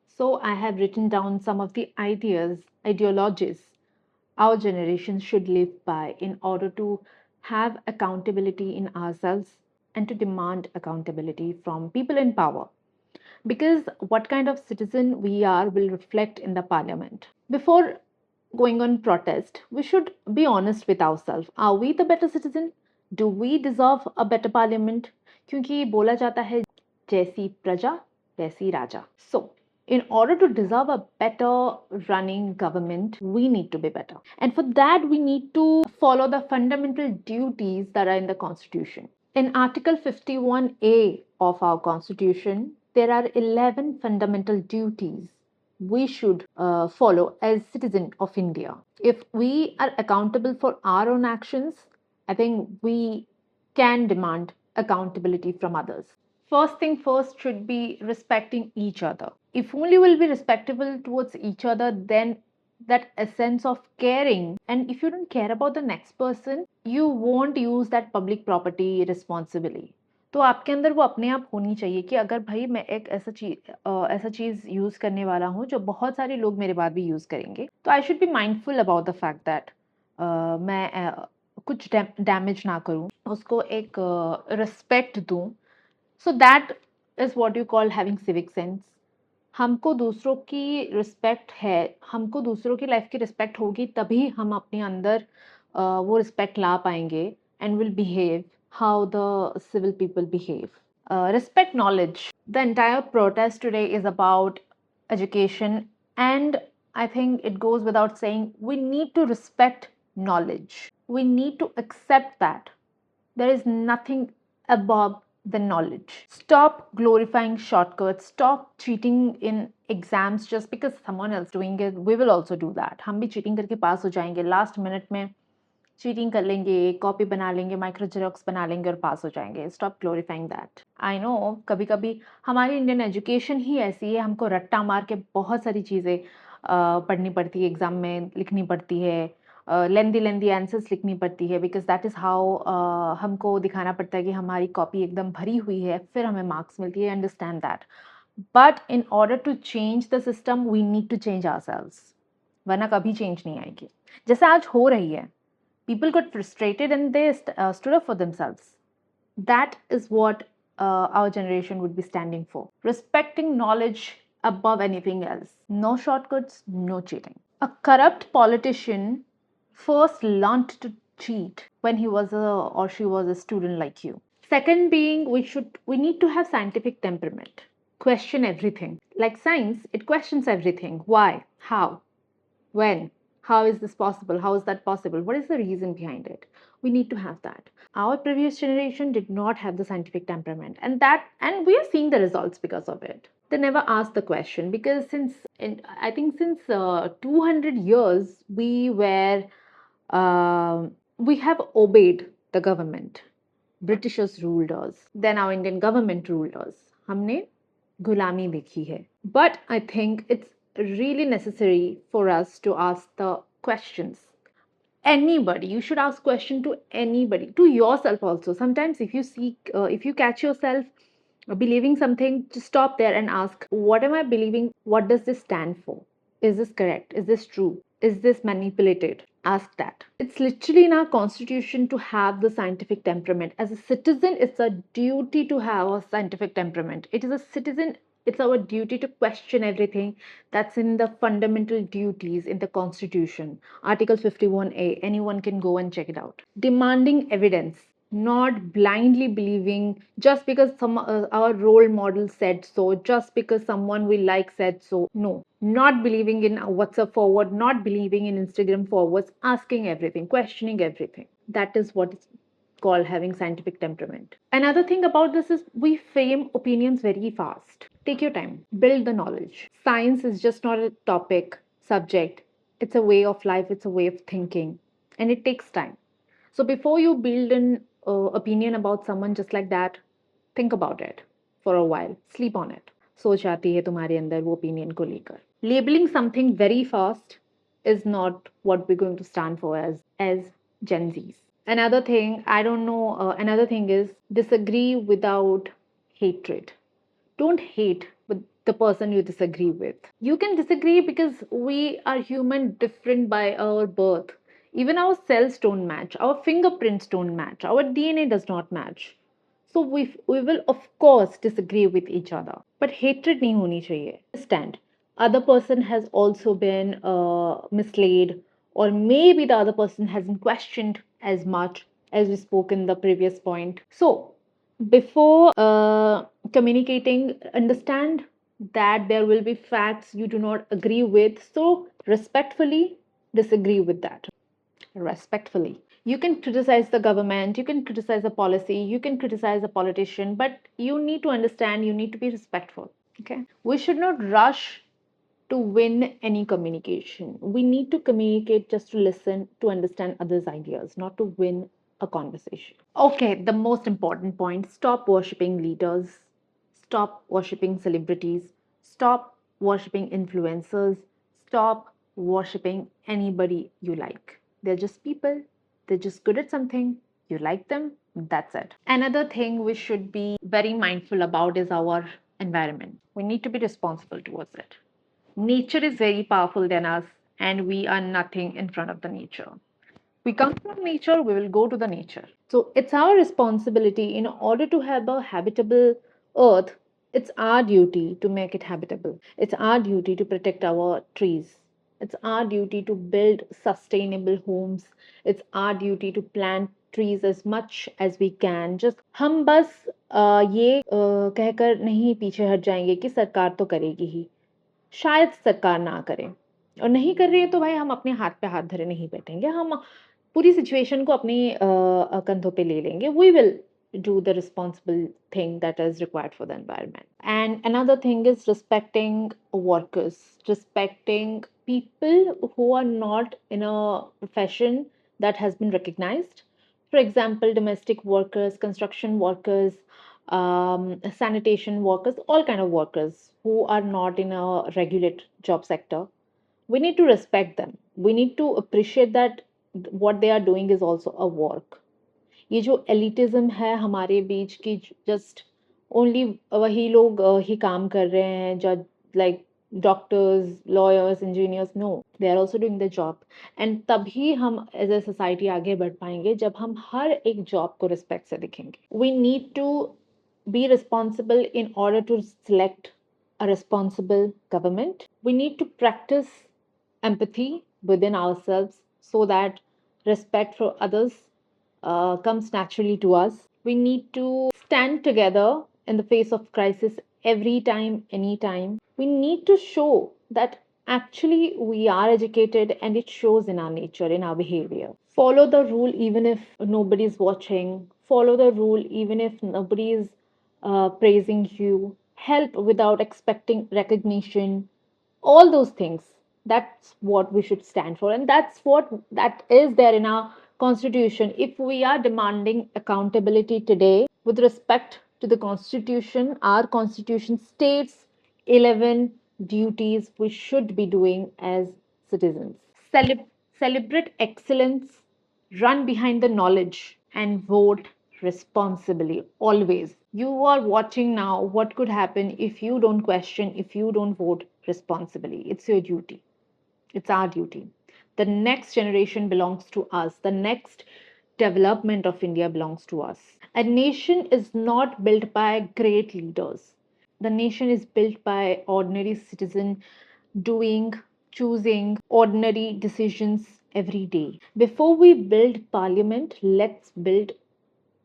So I have written down some of the ideologies our generation should live by in order to have accountability in ourselves and to demand accountability from people in power. Because what kind of citizen we are will reflect in the parliament. Before going on protest, we should be honest with ourselves. Are we the better citizen? Do we deserve a better parliament? क्योंकि बोला जाता है जैसी प्रजा वैसी राजा. So, in order to deserve a better running government, we need to be better. And for that, we need to follow the fundamental duties that are in the Constitution. In Article 51A of our Constitution, there are 11 fundamental duties we should follow as citizen of India. If we are accountable for our own actions, I think we can demand accountability from others. First thing first should be respecting each other. If only we'll be respectable towards each other, then that essence of caring, and if you don't care about the next person, you won't use that public property responsibly. तो आपके अंदर वो अपने आप होनी चाहिए कि अगर भाई मैं एक ऐसा चीज यूज करने वाला हूँ जो बहुत सारे लोग मेरे बाद भी यूज करेंगे, तो I should be mindful about the fact that मैं कुछ डैमेज ना करूँ, उसको एक रिस्पेक्ट दूँ. So that is what you call having civic sense. हमको दूसरों की रिस्पेक्ट है, हमको दूसरों की लाइफ की रिस्पेक्ट होगी तभी हम अपने अंदर वो रिस्पेक्ट ला पाएंगे and will behave how the civil people behave. Respect knowledge. The entire protest today is about education, and I think it goes without saying we need to respect knowledge. We need to accept that there is nothing above the knowledge. Stop glorifying shortcuts. Stop cheating in exams just because someone else doing it. We will also do that. हम भी cheating करके पास हो जाएंगे. Last minute में cheating कर लेंगे, copy बना लेंगे, माइक्रो जेरोक्स बना लेंगे और पास हो जाएंगे. Stop glorifying that. I know कभी कभी हमारी इंडियन एजुकेशन ही ऐसी है, हमको रट्टा मार के बहुत सारी चीज़ें पढ़नी पड़ती है, एग्जाम में लिखनी पड़ती है, लेंदी लेंदी आंसर्स लिखनी पड़ती है, बिकॉज दैट इज़ हाउ हमको दिखाना पड़ता है कि हमारी कॉपी एकदम भरी हुई है, फिर हमें मार्क्स मिलती है. Understand that. But in order to change the system we need to change ourselves, वरना कभी चेंज नहीं आएगी. जैसे आज हो रही है, people got frustrated and they stood up for themselves. That is what our generation would be standing for. Respecting knowledge above anything else. No shortcuts, no cheating. A corrupt politician first learned to cheat when he was or she was a student like you. Second being, we need to have scientific temperament. Question everything. Like science, it questions everything. Why? How? When? How is this possible? How is that possible? What is the reason behind it? We need to have that. Our previous generation did not have the scientific temperament, and we are seeing the results because of it. They never asked the question because I think since 200 years we have obeyed the government. Britishers ruled us. Then our Indian government ruled us. हमने गुलामी देखी है. But I think it's really necessary for us to ask the questions. Anybody, you should ask question to anybody, to yourself also. Sometimes if you catch yourself believing something, just stop there and ask, what am I believing? What does this stand for? Is this correct? Is this true? Is this manipulated? Ask that. It's literally in our constitution to have the scientific temperament. As a citizen, it's a duty to have a scientific temperament. It is a citizen, it's our duty to question everything that's in the fundamental duties in the constitution. Article 51A, anyone can go and check it out. Demanding evidence, not blindly believing just because our role model said so, just because someone we like said so. No, not believing in WhatsApp forward, not believing in Instagram forwards, asking everything, questioning everything. That is what is called having scientific temperament. Another thing about this is we frame opinions very fast. Take your time, build the knowledge. Science is just not a topic, subject. It's a way of life, it's a way of thinking, and it takes time. So before you build an opinion about someone just like that, think about it for a while. Sleep on it. सोच आती है तुम्हारे अंदर वो opinion को लेकर. Labeling something very fast is not what we're going to stand for as Gen Zs. Another thing, I don't know, another thing is disagree without hatred. Don't hate, but the person you disagree with. You can disagree because we are human, different by our birth. Even our cells don't match, our fingerprints don't match, our DNA does not match. So we will of course disagree with each other. But hatred nahi honi chahiye. Understand, other person has also been misled, or maybe the other person hasn't questioned as much as we spoke in the previous point. So before communicating, understand that there will be facts you do not agree with, so respectfully disagree with that. Respectfully, you can criticize the government, you can criticize a policy, you can criticize a politician, but you need to understand, you need to be respectful. Okay, we should not rush to win any communication. We need to communicate just to listen, to understand others' ideas, not to win a conversation. Okay, the most important point, stop worshipping leaders, stop worshipping celebrities, stop worshipping influencers, stop worshipping anybody you like. They're just people, they're just good at something, you like them, that's it. Another thing we should be very mindful about is our environment. We need to be responsible towards it. Nature is very powerful than us, and we are nothing in front of the nature. We come from nature, we will go to the nature. So it's our responsibility, in order to have a habitable earth, it's our duty to make it habitable. It's our duty to protect our trees. It's our duty to build sustainable homes. It's our duty to plant trees as much as we can. Just हम बस ये कहकर नहीं पीछे हट जाएंगे कि सरकार तो करेगी ही, शायद सरकार ना करे, और नहीं कर रही है तो भाई हम अपने हाथ पे हाथ धरे नहीं बैठेंगे, हम पूरी सिचुएशन को अपने कंधों पे ले लेंगे. We will do the responsible thing that is required for the environment. And another thing is respecting workers, respecting people who are not in a profession that has been recognized. For example, domestic workers, construction workers, sanitation workers, all kind of workers who are not in a regulated job sector. We need to respect them. We need to appreciate that what they are doing is also a work. ये जो elitism है हमारे बीच की, just only वही लोग ही काम कर रहे हैं, जो like doctors, lawyers, engineers, no, they are also doing the job. And तभी हम एज ए सोसाइटी आगे बढ़ पाएंगे जब हम हर एक जॉब को रिस्पेक्ट से दिखेंगे. We need to be responsible in order to select a responsible government. We need to practice empathy within ourselves so that respect for others comes naturally to us. We need to stand together in the face of crisis every time, anytime. We need to show that actually we are educated, and it shows in our nature, in our behavior. Follow the rule even if nobody's watching. Follow the rule even if nobody is praising you. Help without expecting recognition. All those things, that's what we should stand for, and that's what that is there in our constitution. If we are demanding accountability today with respect to the constitution, our constitution states 11 duties we should be doing as citizens. Celebrate excellence, run behind the knowledge, and vote responsibly always. You are watching now what could happen if you don't question, if you don't vote responsibly. It's your duty. It's our duty. The next generation belongs to us. The next development of India belongs to us. A nation is not built by great leaders. The nation is built by ordinary citizen doing, choosing ordinary decisions every day. Before we build parliament, let's build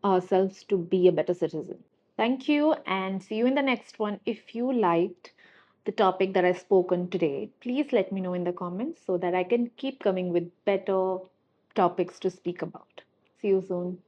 ourselves to be a better citizen. Thank you, and see you in the next one. If you liked the topic that I've spoken today, please let me know in the comments so that I can keep coming with better topics to speak about. See you soon.